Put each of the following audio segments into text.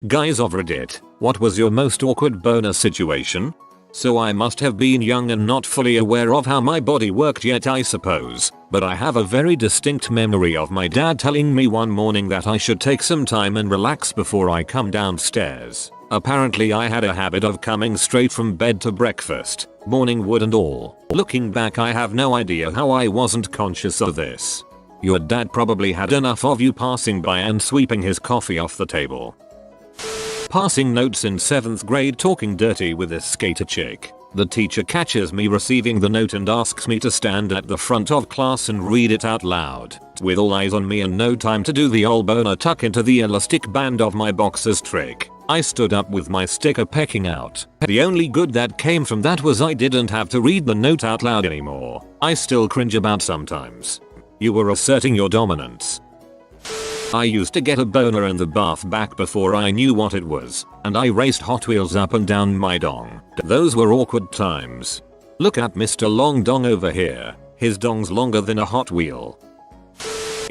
Guys of Reddit, what was your most awkward boner situation? So I must have been young and not fully aware of how my body worked yet, I suppose, but I have a very distinct memory of my dad telling me one morning that I should take some time and relax before I come downstairs. Apparently I had a habit of coming straight from bed to breakfast, morning wood and all. Looking back, I have no idea how I wasn't conscious of this. Your dad probably had enough of you passing by and sweeping his coffee off the table. Passing notes in 7th grade, talking dirty with this skater chick. The teacher catches me receiving the note and asks me to stand at the front of class and read it out loud. With all eyes on me and no time to do the old boner tuck into the elastic band of my boxers trick, I stood up with my sticker pecking out. The only good that came from that was I didn't have to read the note out loud anymore. I still cringe about sometimes. You were asserting your dominance. I used to get a boner in the bath back before I knew what it was, and I raced Hot Wheels up and down my dong. Those were awkward times. Look at Mr. Long Dong over here. His dong's longer than a Hot Wheel.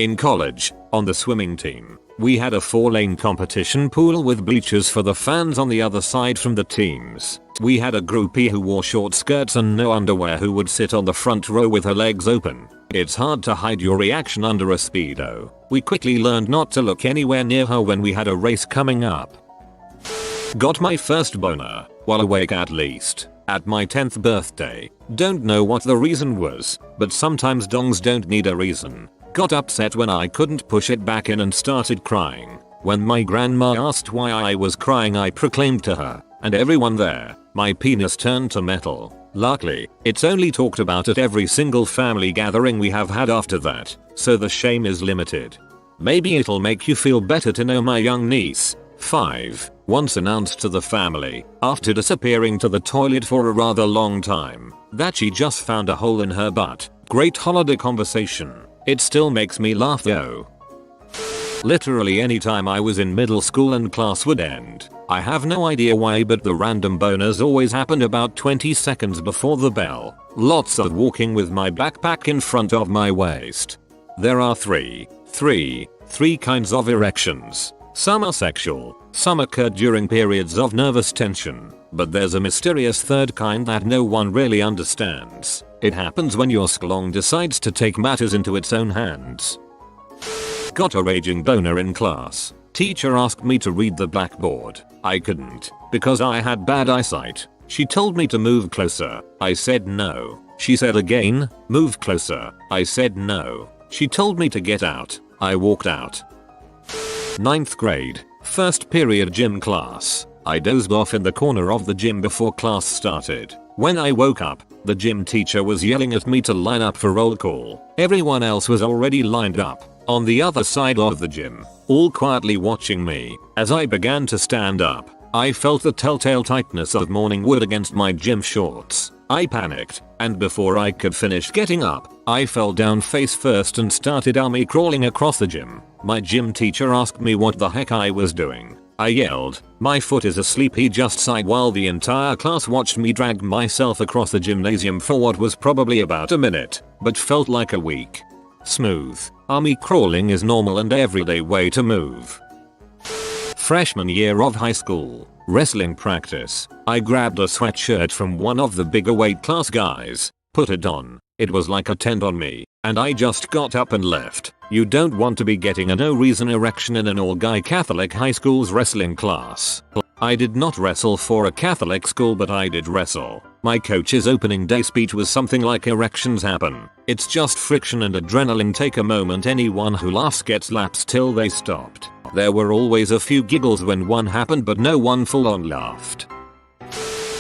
In college, on the swimming team, we had a 4-lane competition pool with bleachers for the fans on the other side from the teams. We had a groupie who wore short skirts and no underwear who would sit on the front row with her legs open. It's hard to hide your reaction under a Speedo. We quickly learned not to look anywhere near her when we had a race coming up. Got my first boner, while awake at least, at my 10th birthday. Don't know what the reason was, but sometimes dongs don't need a reason. Got upset when I couldn't push it back in and started crying. When my grandma asked why I was crying, I proclaimed to her, and everyone there, my penis turned to metal. Luckily, it's only talked about at every single family gathering we have had after that, so the shame is limited. Maybe it'll make you feel better to know my young niece, 5, once announced to the family, after disappearing to the toilet for a rather long time, that she just found a hole in her butt. Great holiday conversation. It still makes me laugh though. Literally anytime I was in middle school and class would end. I have no idea why, but the random boners always happened about 20 seconds before the bell. Lots of walking with my backpack in front of my waist. There are three kinds of erections. Some are sexual, some occur during periods of nervous tension, but there's a mysterious third kind that no one really understands. It happens when your schlong decides to take matters into its own hands. Got a raging boner in class. Teacher asked me to read the blackboard. I couldn't, because I had bad eyesight. She told me to move closer. I said no. She said again, move closer. I said no. She told me to get out. I walked out. 9th grade, first period gym class. I dozed off in the corner of the gym before class started. When I woke up, the gym teacher was yelling at me to line up for roll call. Everyone else was already lined up on the other side of the gym, all quietly watching me. As I began to stand up, I felt the telltale tightness of morning wood against my gym shorts. I panicked, and before I could finish getting up, I fell down face first and started army crawling across the gym. My gym teacher asked me what the heck I was doing. I yelled, "My foot is asleep." He just sighed while the entire class watched me drag myself across the gymnasium for what was probably about a minute, but felt like a week. Smooth. Army crawling is normal and everyday way to move. Freshman year of high school, wrestling practice. I grabbed a sweatshirt from one of the bigger weight class guys, put it on. It was like a tent on me, and I just got up and left. You don't want to be getting a no reason erection in an all-guy Catholic high school's wrestling class. I did not wrestle for a Catholic school, but I did wrestle. My coach's opening day speech was something like erections happen. It's just friction and adrenaline. Take a moment. Anyone who laughs gets laps till they stopped. There were always a few giggles when one happened, but no one full on laughed.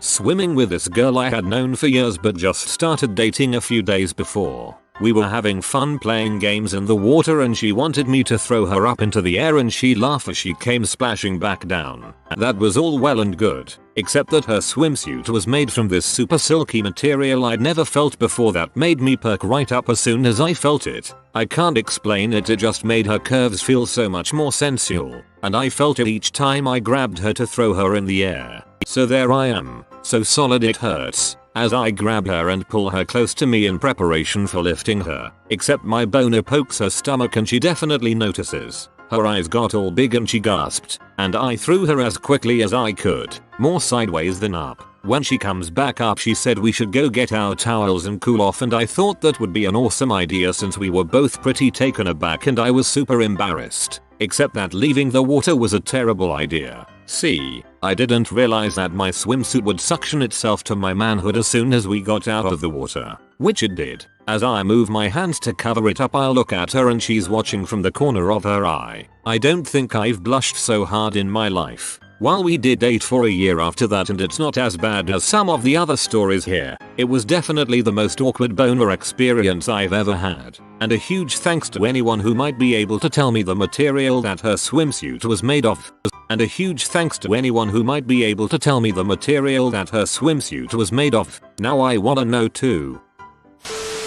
Swimming with this girl I had known for years but just started dating a few days before. We were having fun playing games in the water and she wanted me to throw her up into the air and she laughed as she came splashing back down. That was all well and good, except that her swimsuit was made from this super silky material I'd never felt before that made me perk right up as soon as I felt it. I can't explain it, it just made her curves feel so much more sensual, and I felt it each time I grabbed her to throw her in the air. So there I am, so solid it hurts, as I grab her and pull her close to me in preparation for lifting her, except my boner pokes her stomach and she definitely notices. Her eyes got all big and she gasped, and I threw her as quickly as I could, more sideways than up. When she comes back up she said we should go get our towels and cool off, and I thought that would be an awesome idea since we were both pretty taken aback and I was super embarrassed. Except that leaving the water was a terrible idea. See, I didn't realize that my swimsuit would suction itself to my manhood as soon as we got out of the water. Which it did. As I move my hands to cover it up I look at her and she's watching from the corner of her eye. I don't think I've blushed so hard in my life. While we did date for a year after that and it's not as bad as some of the other stories here, it was definitely the most awkward boner experience I've ever had. And a huge thanks to anyone who might be able to tell me the material that her swimsuit was made of. And a huge thanks to anyone who might be able to tell me the material that her swimsuit was made of. Now I wanna know too.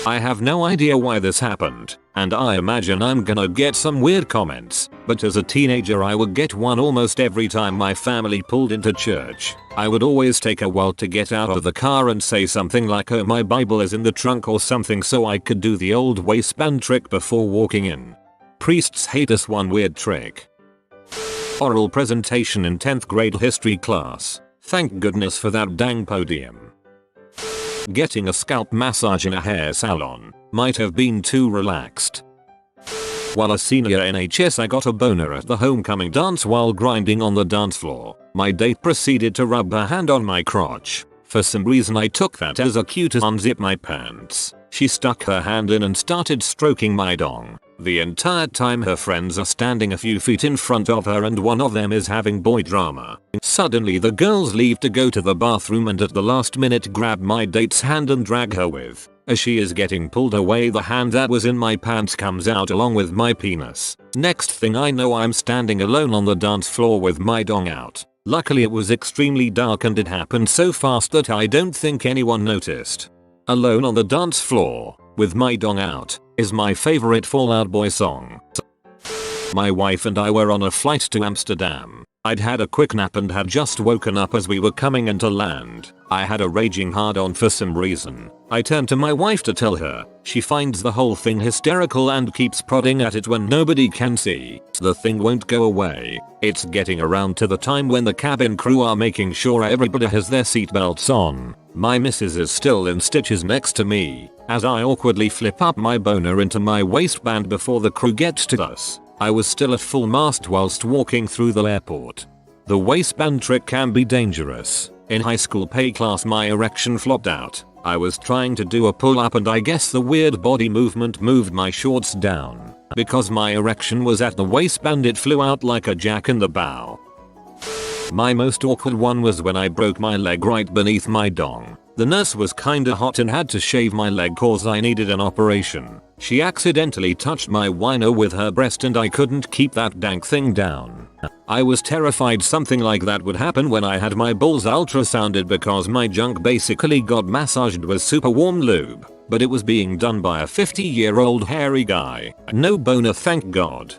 I have no idea why this happened, and I imagine I'm gonna get some weird comments, but as a teenager I would get one almost every time my family pulled into church. I would always take a while to get out of the car and say something like, "Oh, my Bible is in the trunk" or something, so I could do the old waistband trick before walking in. Priests hate this one weird trick. Oral presentation in 10th grade history class. Thank goodness for that dang podium. Getting a scalp massage in a hair salon might have been too relaxed. While a senior in HS I got a boner at the homecoming dance while grinding on the dance floor. My date proceeded to rub her hand on my crotch. For some reason I took that as a cue to unzip my pants. She stuck her hand in and started stroking my dong. The entire time her friends are standing a few feet in front of her and one of them is having boy drama. Suddenly the girls leave to go to the bathroom and at the last minute grab my date's hand and drag her with. As she is getting pulled away the hand that was in my pants comes out along with my penis. Next thing I know I'm standing alone on the dance floor with my dong out. Luckily it was extremely dark and it happened so fast that I don't think anyone noticed. Alone on the dance floor, with my dong out, is my favorite Fall Out Boy song. My wife and I were on a flight to Amsterdam. I'd had a quick nap and had just woken up as we were coming into land. I had a raging hard on for some reason. I turned to my wife to tell her. She finds the whole thing hysterical and keeps prodding at it when nobody can see. The thing won't go away. It's getting around to the time when the cabin crew are making sure everybody has their seatbelts on. My missus is still in stitches next to me as I awkwardly flip up my boner into my waistband before the crew gets to us. I was still at full mast whilst walking through the airport. The waistband trick can be dangerous. In high school pay class my erection flopped out. I was trying to do a pull up and I guess the weird body movement moved my shorts down. Because my erection was at the waistband it flew out like a jack in the bow. My most awkward one was when I broke my leg right beneath my dong. The nurse was kinda hot and had to shave my leg cause I needed an operation. She accidentally touched my wiener with her breast and I couldn't keep that dank thing down. I was terrified something like that would happen when I had my balls ultrasounded because my junk basically got massaged with super warm lube. But it was being done by a 50-year-old hairy guy. No boner, thank God.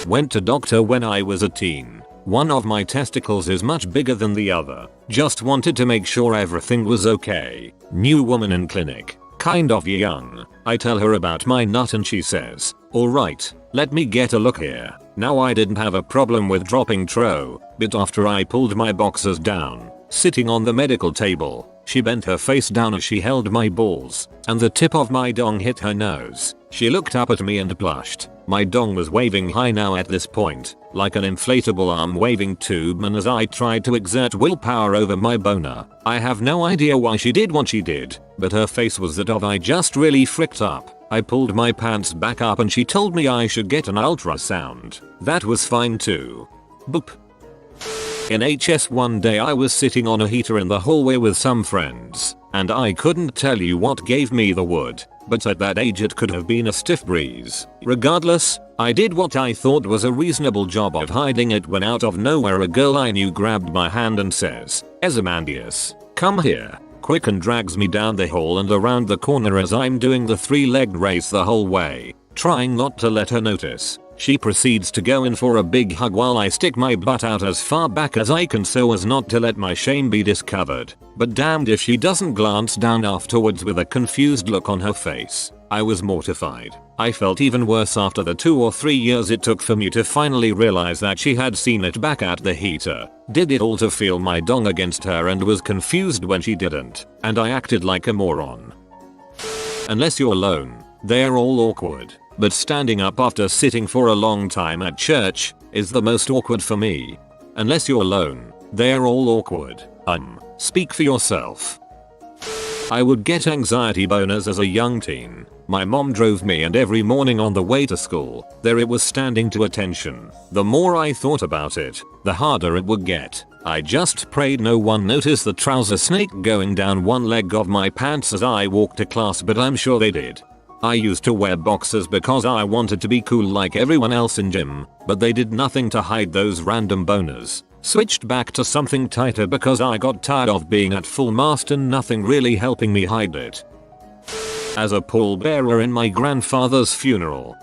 Went to doctor when I was a teen. One of my testicles is much bigger than the other. Just wanted to make sure everything was okay. New woman in clinic. Kind of young. I tell her about my nut and she says, "Alright, let me get a look here." Now I didn't have a problem with dropping tro, but after I pulled my boxers down, sitting on the medical table, she bent her face down as she held my balls, and the tip of my dong hit her nose. She looked up at me and blushed. My dong was waving high now at this point, like an inflatable arm waving tube, and as I tried to exert willpower over my boner, I have no idea why she did what she did, but her face was that of I just really fricked up. I pulled my pants back up and she told me I should get an ultrasound. That was fine too. Boop. In HS one day I was sitting on a heater in the hallway with some friends, and I couldn't tell you what gave me the wood, but at that age it could have been a stiff breeze. Regardless, I did what I thought was a reasonable job of hiding it when out of nowhere a girl I knew grabbed my hand and says, "Ozymandias, come here," quick, and drags me down the hall and around the corner as I'm doing the three-legged race the whole way, trying not to let her notice. She proceeds to go in for a big hug while I stick my butt out as far back as I can so as not to let my shame be discovered. But damned if she doesn't glance down afterwards with a confused look on her face. I was mortified. I felt even worse after the 2 or 3 years it took for me to finally realize that she had seen it back at the heater, did it all to feel my dong against her and was confused when she didn't, and I acted like a moron. Unless you're alone, they're all awkward, but standing up after sitting for a long time at church is the most awkward for me. Unless you're alone, they're all awkward. Speak for yourself. I would get anxiety boners as a young teen. My mom drove me and every morning on the way to school, there it was standing to attention. The more I thought about it, the harder it would get. I just prayed no one noticed the trouser snake going down one leg of my pants as I walked to class, but I'm sure they did. I used to wear boxers because I wanted to be cool like everyone else in gym, but they did nothing to hide those random boners. Switched back to something tighter because I got tired of being at full mast and nothing really helping me hide it. As a pallbearer in my grandfather's funeral.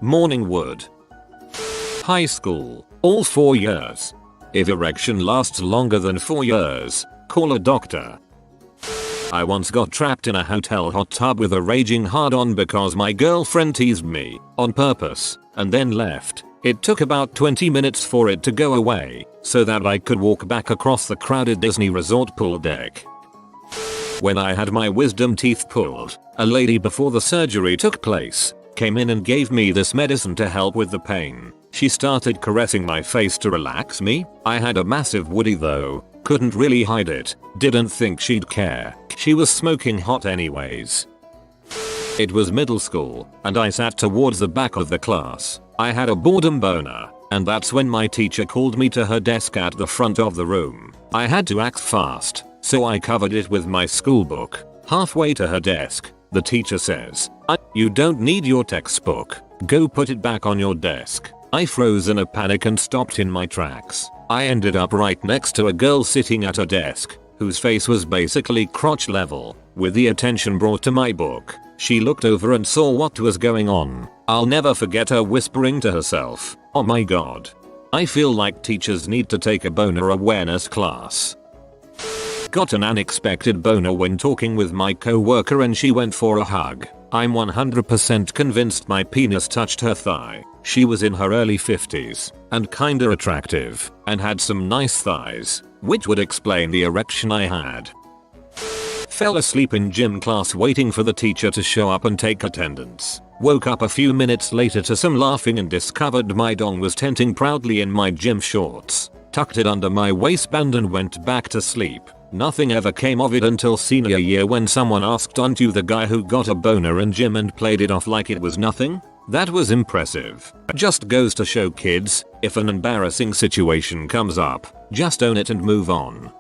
Morning wood. High school, all 4 years. If erection lasts longer than 4 years, call a doctor. I once got trapped in a hotel hot tub with a raging hard-on because my girlfriend teased me, on purpose, and then left. It took about 20 minutes for it to go away, so that I could walk back across the crowded Disney Resort pool deck. When I had my wisdom teeth pulled, a lady before the surgery took place came in and gave me this medicine to help with the pain. She started caressing my face to relax me. I had a massive woody though, couldn't really hide it, didn't think she'd care. She was smoking hot anyways. It was middle school, and I sat towards the back of the class. I had a boredom boner, and that's when my teacher called me to her desk at the front of the room. I had to act fast, so I covered it with my school book. Halfway to her desk, the teacher says, "You don't need your textbook. Go put it back on your desk." I froze in a panic and stopped in my tracks. I ended up right next to a girl sitting at her desk, whose face was basically crotch level, with the attention brought to my book. She looked over and saw what was going on. I'll never forget her whispering to herself, "Oh my god." I feel like teachers need to take a boner awareness class. Got an unexpected boner when talking with my coworker and she went for a hug. I'm 100% convinced my penis touched her thigh. She was in her early 50s and kinda attractive and had some nice thighs, which would explain the erection I had. Fell asleep in gym class waiting for the teacher to show up and take attendance. Woke up a few minutes later to some laughing and discovered my dong was tenting proudly in my gym shorts. Tucked it under my waistband and went back to sleep. Nothing ever came of it until senior year when someone asked, "Aren't you the guy who got a boner in gym?" and played it off like it was nothing? That was impressive. Just goes to show kids, if an embarrassing situation comes up, just own it and move on.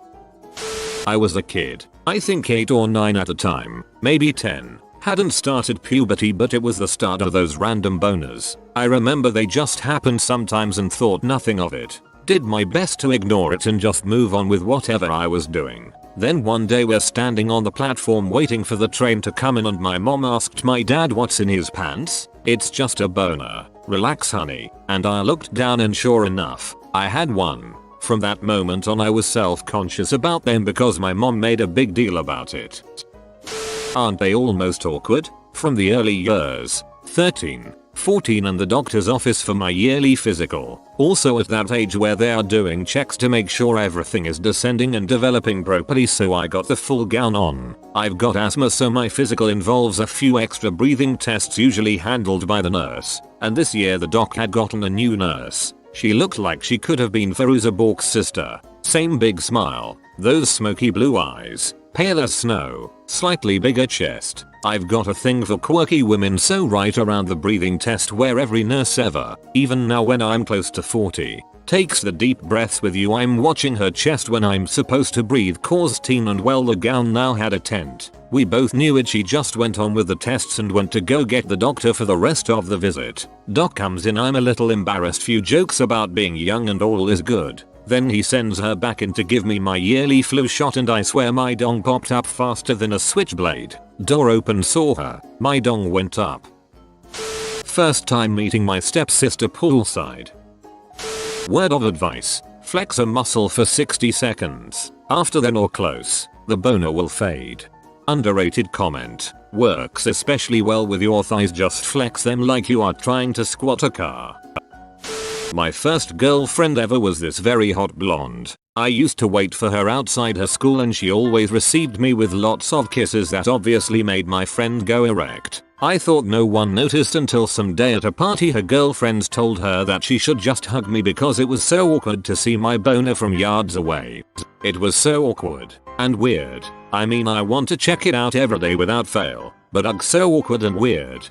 I was a kid, I think 8 or 9 at the time, maybe 10. Hadn't started puberty, but it was the start of those random boners. I remember they just happened sometimes and thought nothing of it. Did my best to ignore it and just move on with whatever I was doing. Then one day we're standing on the platform waiting for the train to come in and my mom asked my dad what's in his pants. "It's just a boner. Relax honey." And I looked down and sure enough, I had one. From that moment on I was self-conscious about them because my mom made a big deal about it. Aren't they almost awkward? From the early years, 13, 14 and the doctor's office for my yearly physical. Also at that age where they are doing checks to make sure everything is descending and developing properly, so I got the full gown on. I've got asthma, so my physical involves a few extra breathing tests usually handled by the nurse. And this year the doc had gotten a new nurse. She looked like she could have been Veruza Balk's sister. Same big smile, those smoky blue eyes, pale as snow, slightly bigger chest. I've got a thing for quirky women, so right around the breathing test where every nurse ever, even now when I'm close to 40, takes the deep breaths with you, I'm watching her chest when I'm supposed to breathe cause teen, and well the gown now had a tent. We both knew it. She just went on with the tests and went to go get the doctor for the rest of the visit. Doc comes in, I'm a little embarrassed, few jokes about being young and all is good. Then he sends her back in to give me my yearly flu shot and I swear my dong popped up faster than a switchblade. Door open, saw her, my dong went up. First time meeting my stepsister poolside. Word of advice, flex a muscle for 60 seconds. After then or close, the boner will fade. Underrated comment. Works especially well with your thighs, just flex them like you are trying to squat a car. My first girlfriend ever was this very hot blonde. I used to wait for her outside her school and she always received me with lots of kisses that obviously made my friend go erect. I thought no one noticed until some day at a party her girlfriends told her that she should just hug me because it was so awkward to see my boner from yards away. It was so awkward and weird. I mean, I want to check it out every day without fail, but ugh, so awkward and weird.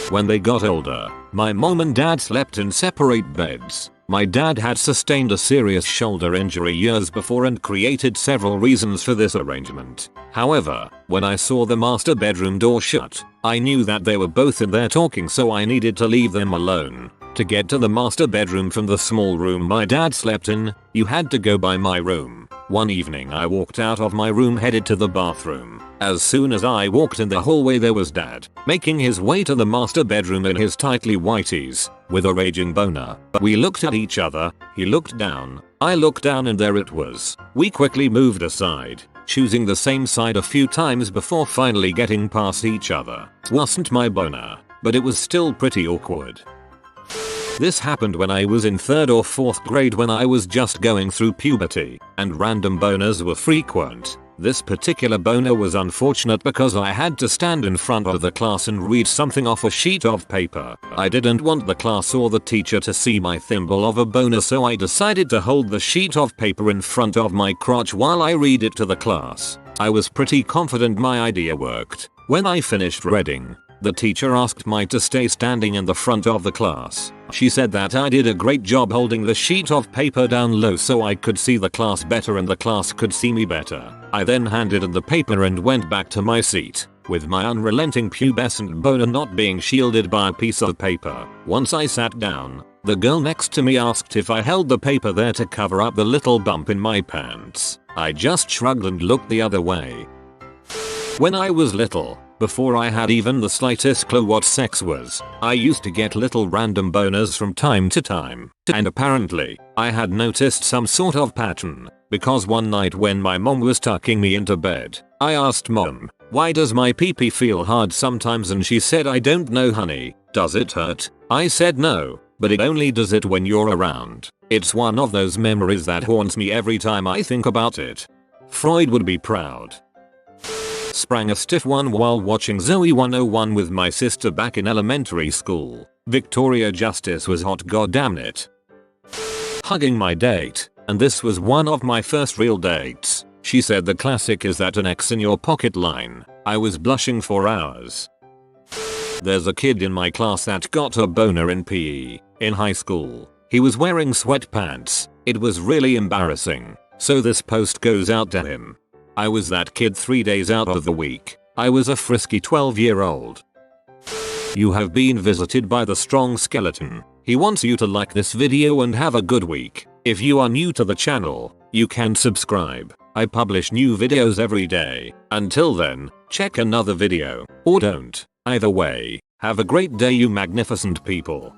When they got older, my mom and dad slept in separate beds. My dad had sustained a serious shoulder injury years before and created several reasons for this arrangement. However, when I saw the master bedroom door shut, I knew that they were both in there talking, so I needed to leave them alone. To get to the master bedroom from the small room my dad slept in, you had to go by my room. One evening I walked out of my room headed to the bathroom. As soon as I walked in the hallway there was dad, making his way to the master bedroom in his tightly whities, with a raging boner. We looked at each other, he looked down, I looked down, and there it was. We quickly moved aside, choosing the same side a few times before finally getting past each other. Wasn't my boner, but it was still pretty awkward. This happened when I was in 3rd or 4th grade, when I was just going through puberty, and random boners were frequent. This particular boner was unfortunate because I had to stand in front of the class and read something off a sheet of paper. I didn't want the class or the teacher to see my thimble of a boner, so I decided to hold the sheet of paper in front of my crotch while I read it to the class. I was pretty confident my idea worked. When I finished reading, the teacher asked me to stay standing in the front of the class. She said that I did a great job holding the sheet of paper down low so I could see the class better and the class could see me better. I then handed in the paper and went back to my seat, with my unrelenting pubescent boner not being shielded by a piece of paper. Once I sat down, the girl next to me asked if I held the paper there to cover up the little bump in my pants. I just shrugged and looked the other way. When I was little, before I had even the slightest clue what sex was, I used to get little random boners from time to time. And apparently, I had noticed some sort of pattern, because one night when my mom was tucking me into bed, I asked mom, "Why does my pee-pee feel hard sometimes?" and she said, "I don't know, honey. Does it hurt?" I said no, but it only does it when you're around. It's one of those memories that haunts me every time I think about it. Freud would be proud. Sprang a stiff one while watching Zoe 101 with my sister back in elementary school. Victoria Justice was hot, goddammit. Hugging my date, and this was one of my first real dates. She said the classic "is that an X in your pocket" line. I was blushing for hours. There's a kid in my class that got a boner in PE in high school. He was wearing sweatpants. It was really embarrassing. So this post goes out to him. I was that kid 3 days out of the week. I was a frisky 12-year-old. You have been visited by the strong skeleton. He wants you to like this video and have a good week. If you are new to the channel, you can subscribe. I publish new videos every day. Until then, check another video, or don't. Either way, have a great day, you magnificent people.